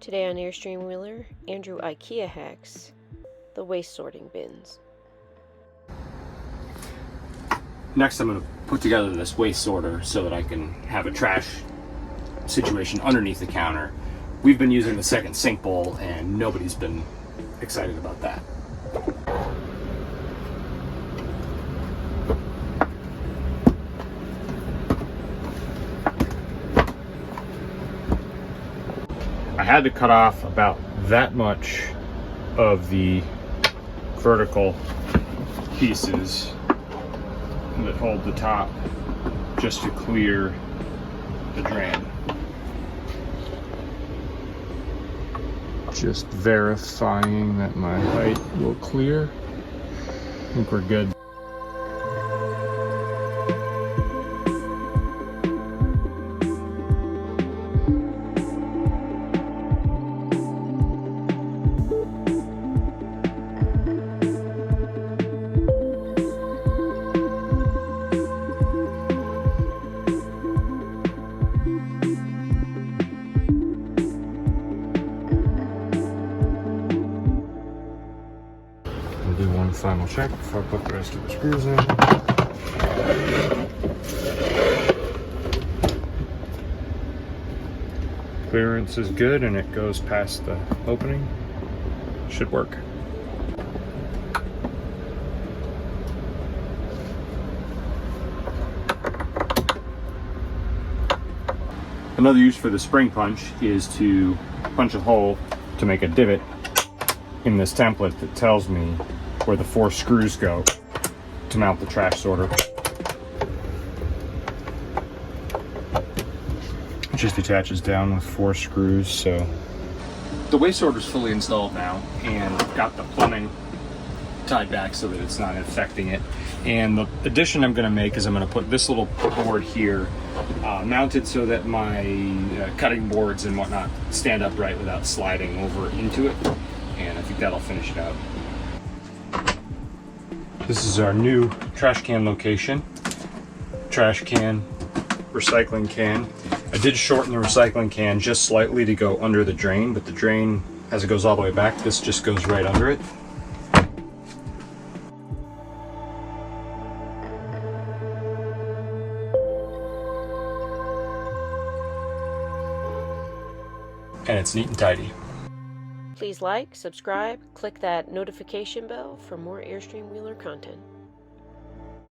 Today on Airstream Wheeler, Andrew Ikea Hacks, the waste sorting bins. Next I'm going to put together this waste sorter so that I can have a trash situation underneath the counter. We've been using the second sink bowl and nobody's been excited about that. I had to cut off about that much of the vertical pieces that hold the top just to clear the drain. Just verifying that my height will clear. I think we're good. Do one final check before I put the rest of the screws in. Clearance is good and it goes past the opening. Should work. Another use for the spring punch is to punch a hole to make a divot in this template that tells me where the 4 screws go to mount the trash sorter. It just attaches down with 4 screws. So the waste sorter is fully installed now and got the plumbing tied back so that it's not affecting it. And the addition I'm going to make is I'm going to put this little board here mounted so that my cutting boards and whatnot stand upright without sliding over into it. And I think that'll finish it out. This is our new trash can location. Trash can, recycling can. I did shorten the recycling can just slightly to go under the drain, but the drain, as it goes all the way back, this just goes right under it. And it's neat and tidy. Please like, subscribe, click that notification bell for more Airstream Wheeler content.